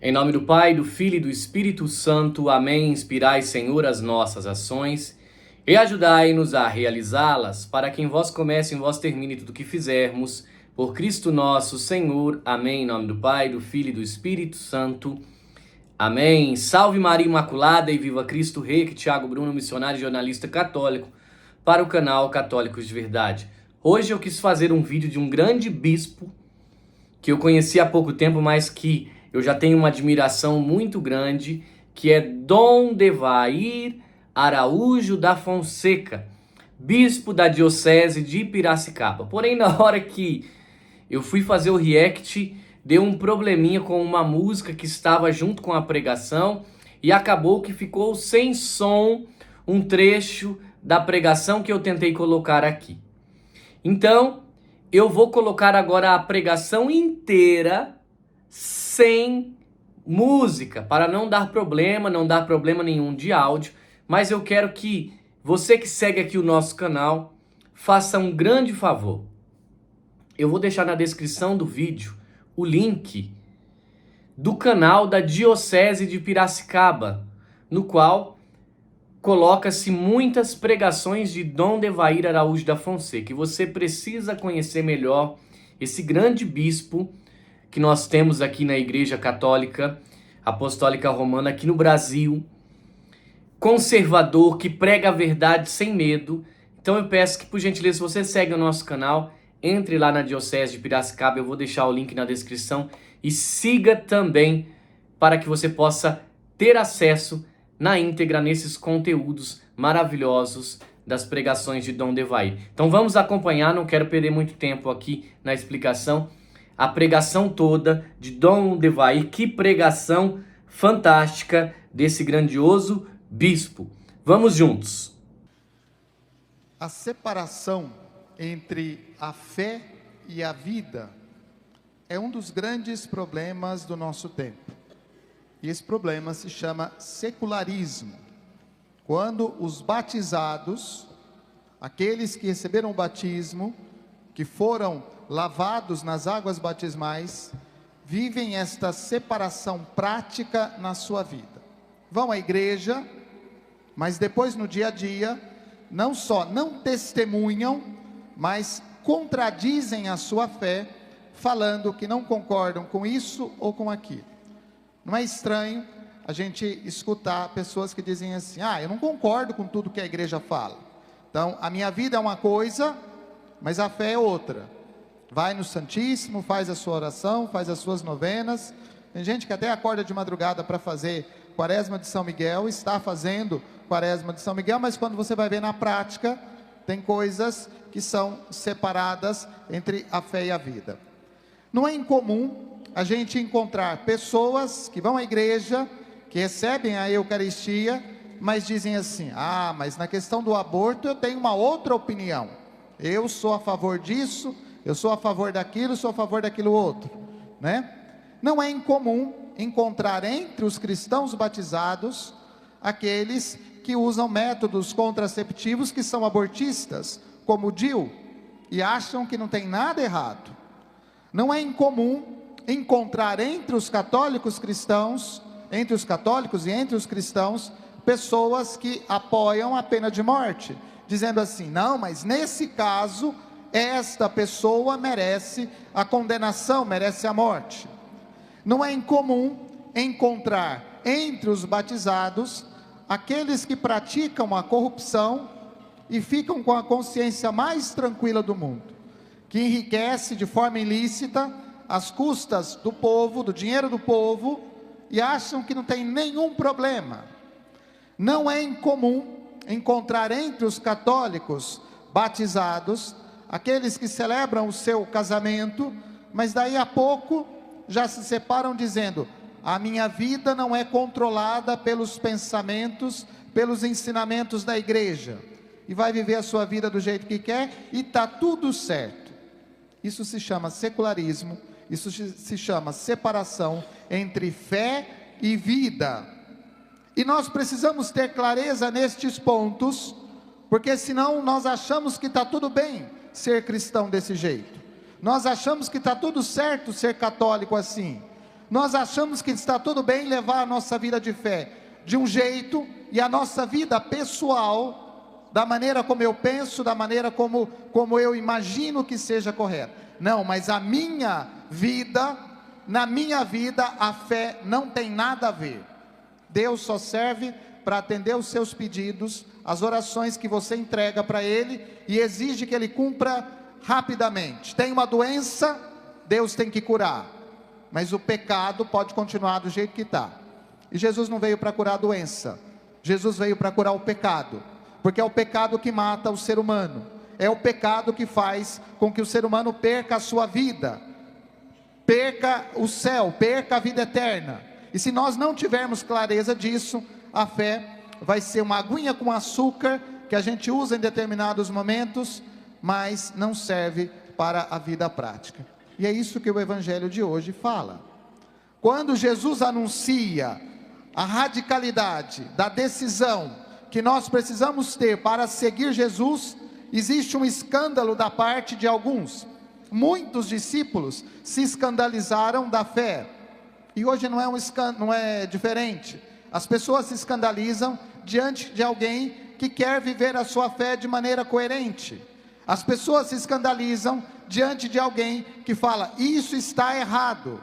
Em nome do Pai, do Filho e do Espírito Santo. Amém. Inspirai, Senhor, as nossas ações e ajudai-nos a realizá-las, para que em vós comece e em vós termine tudo o que fizermos. Por Cristo nosso Senhor. Amém. Em nome do Pai, do Filho e do Espírito Santo. Amém. Salve Maria Imaculada e viva Cristo Rei. Aqui Tiago Bruno, missionário e jornalista católico, para o canal Católicos de Verdade. Hoje eu quis fazer um vídeo de um grande bispo que eu conheci há pouco tempo, mas que eu já tenho uma admiração muito grande, que é Dom Devair Araújo da Fonseca, bispo da Diocese de Piracicaba. Porém, na hora que eu fui fazer o react, deu um probleminha com uma música que estava junto com a pregação e acabou que ficou sem som um trecho da pregação que eu tentei colocar aqui. Então, eu vou colocar agora a pregação inteira sem música, para não dar problema nenhum de áudio, mas eu quero que você que segue aqui o nosso canal faça um grande favor. Eu vou deixar na descrição do vídeo o link do canal da Diocese de Piracicaba, no qual coloca-se muitas pregações de Dom Devair Araújo da Fonseca. E você precisa conhecer melhor esse grande bispo que nós temos aqui na Igreja Católica Apostólica Romana, aqui no Brasil, conservador, que prega a verdade sem medo. Então eu peço que, por gentileza, se você segue o nosso canal, entre lá na Diocese de Piracicaba, eu vou deixar o link na descrição, e siga também para que você possa ter acesso na íntegra nesses conteúdos maravilhosos das pregações de Dom Devair. Então vamos acompanhar, não quero perder muito tempo aqui na explicação, a pregação toda de Dom Devair. Que pregação fantástica desse grandioso bispo. Vamos juntos. A separação entre a fé e a vida é um dos grandes problemas do nosso tempo. E esse problema se chama secularismo. Quando os batizados, aqueles que receberam o batismo, que foram lavados nas águas batismais, vivem esta separação prática na sua vida. Vão à igreja, mas depois no dia a dia, não só não testemunham, mas contradizem a sua fé, falando que não concordam com isso ou com aquilo. Não é estranho a gente escutar pessoas que dizem assim: eu não concordo com tudo que a igreja fala. Então, a minha vida é uma coisa, mas a fé é outra. Vai no Santíssimo, faz a sua oração, faz as suas novenas. Tem gente que até acorda de madrugada para fazer Quaresma de São Miguel, está fazendo Quaresma de São Miguel, mas quando você vai ver na prática, tem coisas que são separadas entre a fé e a vida. Não é incomum a gente encontrar pessoas que vão à igreja, que recebem a Eucaristia, mas dizem assim: mas na questão do aborto eu tenho uma outra opinião. Eu sou a favor disso, eu sou a favor daquilo, sou a favor daquilo outro, né? Não é incomum encontrar entre os cristãos batizados aqueles que usam métodos contraceptivos que são abortistas, como o DIU, e acham que não tem nada errado. Não é incomum encontrar entre os católicos cristãos, entre os católicos e entre os cristãos, pessoas que apoiam a pena de morte, dizendo assim: não, mas nesse caso, esta pessoa merece a condenação, merece a morte. Não é incomum encontrar entre os batizados aqueles que praticam a corrupção e ficam com a consciência mais tranquila do mundo, que enriquece de forma ilícita às custas do povo, do dinheiro do povo, e acham que não tem nenhum problema. Não é incomum encontrar entre os católicos batizados aqueles que celebram o seu casamento, mas daí a pouco já se separam dizendo: a minha vida não é controlada pelos pensamentos, pelos ensinamentos da igreja, e vai viver a sua vida do jeito que quer, e está tudo certo. Isso se chama secularismo, isso se chama separação entre fé e vida. E nós precisamos ter clareza nestes pontos, porque senão nós achamos que está tudo bem ser cristão desse jeito. Nós achamos que está tudo certo ser católico assim. Nós achamos que está tudo bem levar a nossa vida de fé de um jeito, e a nossa vida pessoal, da maneira como eu penso, da maneira como eu imagino que seja correto. Não, mas na minha vida, a fé não tem nada a ver. Deus só serve para atender os seus pedidos, as orações que você entrega para Ele, e exige que Ele cumpra rapidamente. Tem uma doença, Deus tem que curar, mas o pecado pode continuar do jeito que está. E Jesus não veio para curar a doença, Jesus veio para curar o pecado, porque é o pecado que mata o ser humano, é o pecado que faz com que o ser humano perca a sua vida, perca o céu, perca a vida eterna. E se nós não tivermos clareza disso, a fé vai ser uma aguinha com açúcar, que a gente usa em determinados momentos, mas não serve para a vida prática. E é isso que o Evangelho de hoje fala. Quando Jesus anuncia a radicalidade da decisão que nós precisamos ter para seguir Jesus, existe um escândalo da parte de alguns. Muitos discípulos se escandalizaram da fé, e hoje não é diferente. As pessoas se escandalizam diante de alguém que quer viver a sua fé de maneira coerente. As pessoas se escandalizam diante de alguém que fala, isso está errado.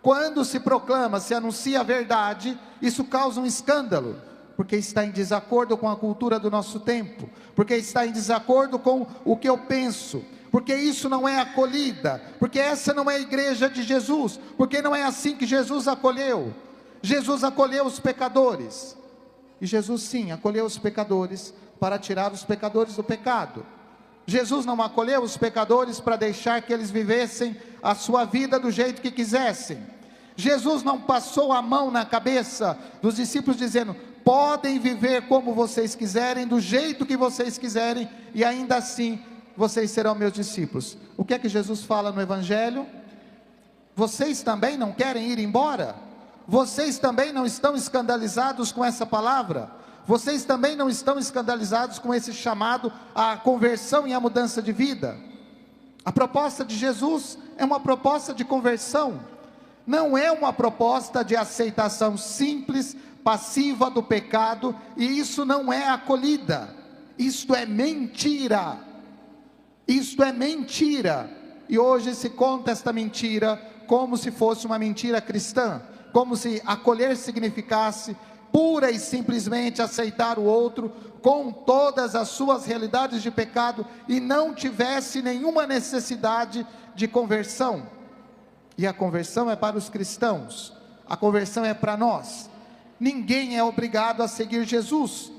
Quando se proclama, se anuncia a verdade, isso causa um escândalo, porque está em desacordo com a cultura do nosso tempo, porque está em desacordo com o que eu penso, porque isso não é acolhida, porque essa não é a igreja de Jesus, porque não é assim que Jesus acolheu. Jesus acolheu os pecadores, e Jesus sim, acolheu os pecadores para tirar os pecadores do pecado. Jesus não acolheu os pecadores para deixar que eles vivessem a sua vida do jeito que quisessem. Jesus não passou a mão na cabeça dos discípulos dizendo, podem viver como vocês quiserem, do jeito que vocês quiserem, e ainda assim vocês serão meus discípulos. O que é que Jesus fala no Evangelho? Vocês também não querem ir embora? Vocês também não estão escandalizados com essa palavra? Vocês também não estão escandalizados com esse chamado à conversão e à mudança de vida? A proposta de Jesus é uma proposta de conversão, não é uma proposta de aceitação simples, passiva do pecado, e isso não é acolhida. Isto é mentira. Isto é mentira. E hoje se conta esta mentira como se fosse uma mentira cristã, como se acolher significasse pura e simplesmente aceitar o outro com todas as suas realidades de pecado e não tivesse nenhuma necessidade de conversão. E a conversão é para os cristãos, a conversão é para nós. Ninguém é obrigado a seguir Jesus,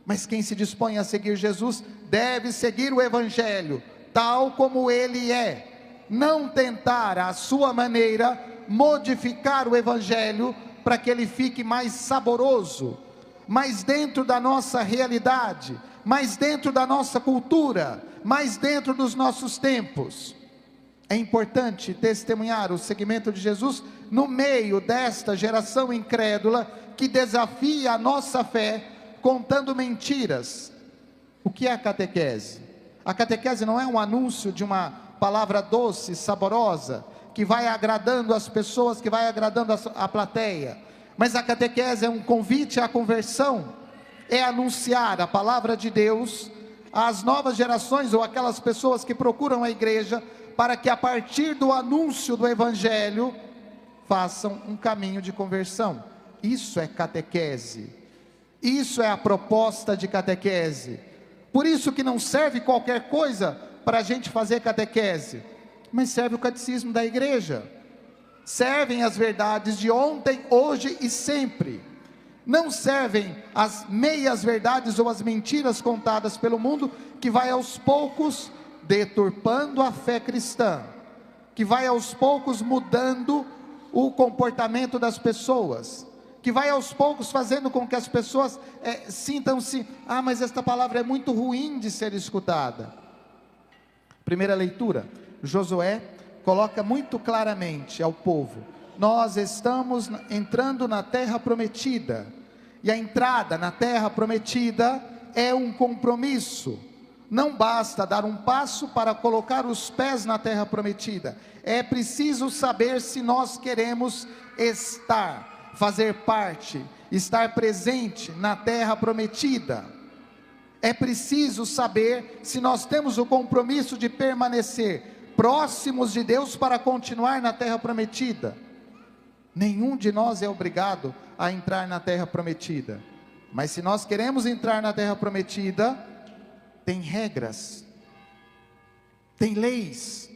mas quem se dispõe a seguir Jesus deve seguir o Evangelho tal como ele é, não tentar à sua maneira modificar o Evangelho para que ele fique mais saboroso, mais dentro da nossa realidade, mais dentro da nossa cultura, mais dentro dos nossos tempos. É importante testemunhar o seguimento de Jesus no meio desta geração incrédula que desafia a nossa fé contando mentiras. O que é a catequese? A catequese não é um anúncio de uma palavra doce, saborosa, que vai agradando as pessoas, que vai agradando a plateia, mas a catequese é um convite à conversão, é anunciar a palavra de Deus às novas gerações ou aquelas pessoas que procuram a igreja, para que a partir do anúncio do Evangelho, façam um caminho de conversão. Isso é catequese, isso é a proposta de catequese. Por isso que não serve qualquer coisa para a gente fazer catequese, mas serve o catecismo da igreja, servem as verdades de ontem, hoje e sempre. Não servem as meias verdades ou as mentiras contadas pelo mundo, que vai aos poucos deturpando a fé cristã, que vai aos poucos mudando o comportamento das pessoas, que vai aos poucos fazendo com que as pessoas sintam-se, mas esta palavra é muito ruim de ser escutada. Primeira leitura, Josué coloca muito claramente ao povo, nós estamos entrando na terra prometida, e a entrada na terra prometida é um compromisso. Não basta dar um passo para colocar os pés na terra prometida. É preciso saber se nós queremos estar, fazer parte, estar presente na terra prometida. É preciso saber se nós temos o compromisso de permanecer próximos de Deus para continuar na terra prometida. Nenhum de nós é obrigado a entrar na terra prometida. Mas se nós queremos entrar na terra prometida, tem regras, tem leis,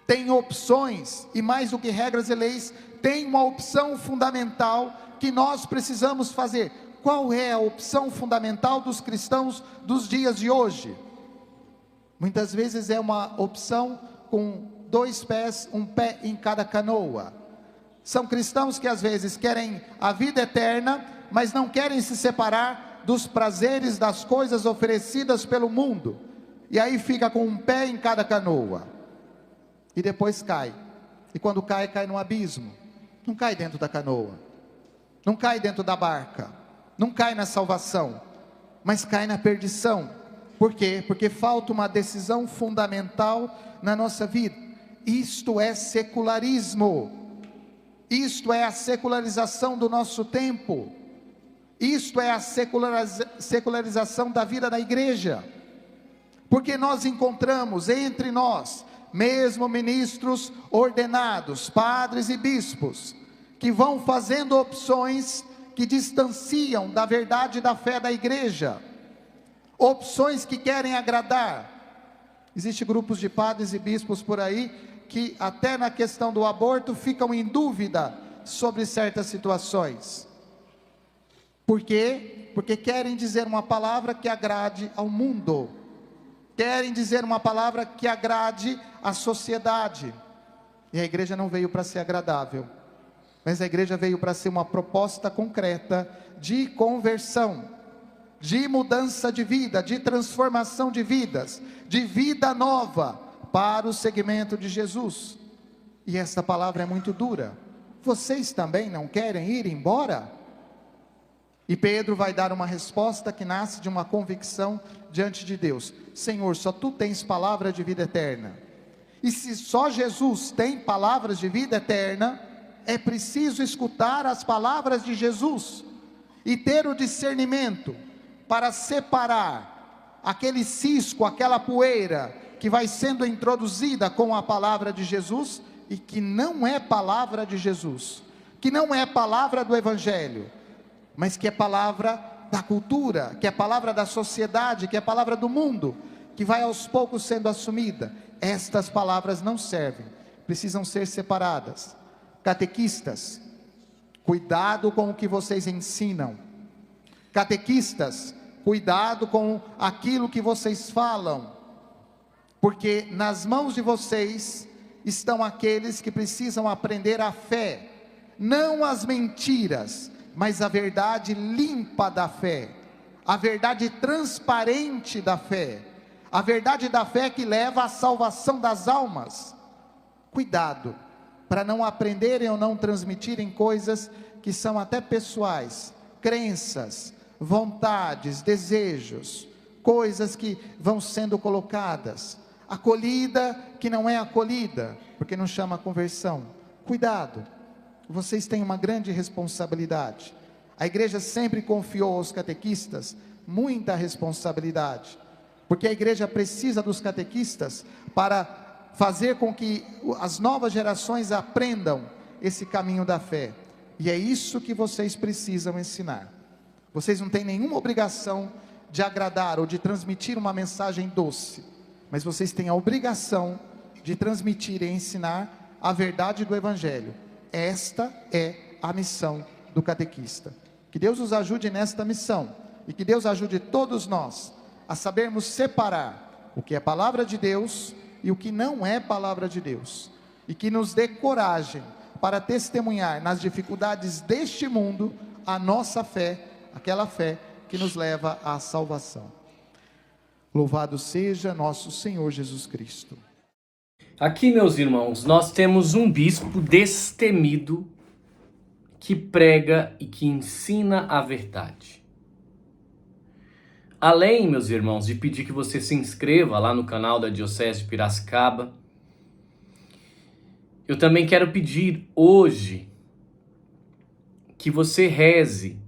tem opções, e mais do que regras e leis, tem uma opção fundamental que nós precisamos fazer. Qual é a opção fundamental dos cristãos dos dias de hoje? Muitas vezes é uma opção com 2 pés, um pé em cada canoa. São cristãos que às vezes querem a vida eterna, mas não querem se separar dos prazeres, das coisas oferecidas pelo mundo, e aí fica com um pé em cada canoa, e depois cai, e quando cai, cai no abismo, não cai dentro da canoa, não cai dentro da barca, não cai na salvação, mas cai na perdição. Por quê? Porque falta uma decisão fundamental na nossa vida. Isto é secularismo, isto é a secularização do nosso tempo, isto é a secularização da vida da igreja, porque nós encontramos entre nós, mesmo ministros ordenados, padres e bispos, que vão fazendo opções que distanciam da verdade da fé da igreja, opções que querem agradar. Existem grupos de padres e bispos por aí, que até na questão do aborto ficam em dúvida sobre certas situações. Por quê? Porque querem dizer uma palavra que agrade ao mundo, querem dizer uma palavra que agrade à sociedade, e a igreja não veio para ser agradável, mas a igreja veio para ser uma proposta concreta de conversão, de mudança de vida, de transformação de vidas, de vida nova, para o segmento de Jesus. E essa palavra é muito dura. Vocês também não querem ir embora? E Pedro vai dar uma resposta que nasce de uma convicção diante de Deus: Senhor, só Tu tens palavra de vida eterna, e se só Jesus tem palavras de vida eterna, é preciso escutar as palavras de Jesus, e ter o discernimento, para separar aquele cisco, aquela poeira, que vai sendo introduzida com a palavra de Jesus, e que não é palavra de Jesus, que não é palavra do Evangelho, mas que é palavra da cultura, que é palavra da sociedade, que é palavra do mundo, que vai aos poucos sendo assumida. Estas palavras não servem, precisam ser separadas. Catequistas, cuidado com o que vocês ensinam. Catequistas, cuidado com aquilo que vocês falam, porque nas mãos de vocês estão aqueles que precisam aprender a fé, não as mentiras, mas a verdade limpa da fé, a verdade transparente da fé, a verdade da fé que leva à salvação das almas. Cuidado, para não aprenderem ou não transmitirem coisas que são até pessoais, crenças, vontades, desejos, coisas que vão sendo colocadas, acolhida que não é acolhida, porque não chama conversão. Cuidado, vocês têm uma grande responsabilidade. A igreja sempre confiou aos catequistas muita responsabilidade, porque a igreja precisa dos catequistas para fazer com que as novas gerações aprendam esse caminho da fé, e é isso que vocês precisam ensinar. Vocês não têm nenhuma obrigação de agradar ou de transmitir uma mensagem doce, mas vocês têm a obrigação de transmitir e ensinar a verdade do Evangelho. Esta é a missão do catequista. Que Deus nos ajude nesta missão, e que Deus ajude todos nós a sabermos separar o que é palavra de Deus e o que não é palavra de Deus, e que nos dê coragem para testemunhar nas dificuldades deste mundo a nossa fé, aquela fé que nos leva à salvação. Louvado seja nosso Senhor Jesus Cristo. Aqui, meus irmãos, nós temos um bispo destemido que prega e que ensina a verdade. Além, meus irmãos, de pedir que você se inscreva lá no canal da Diocese de Piracicaba, eu também quero pedir hoje que você reze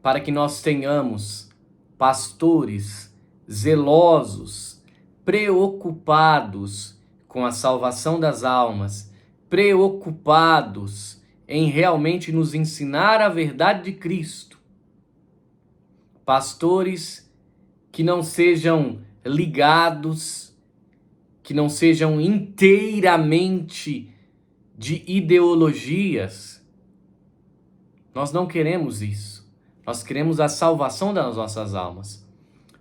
para que nós tenhamos pastores zelosos, preocupados com a salvação das almas, preocupados em realmente nos ensinar a verdade de Cristo. Pastores que não sejam ligados, que não sejam inteiramente de ideologias. Nós não queremos isso. Nós queremos a salvação das nossas almas.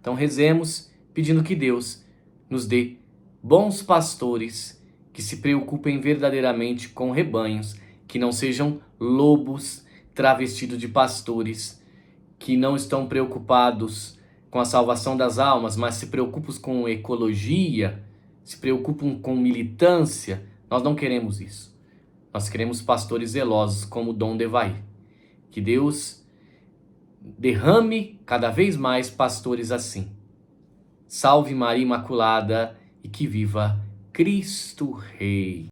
Então rezemos pedindo que Deus nos dê bons pastores que se preocupem verdadeiramente com rebanhos, que não sejam lobos travestidos de pastores, que não estão preocupados com a salvação das almas, mas se preocupam com ecologia, se preocupam com militância. Nós não queremos isso. Nós queremos pastores zelosos como Dom Devaí. Que Deus derrame cada vez mais pastores assim. Salve Maria Imaculada e que viva Cristo Rei.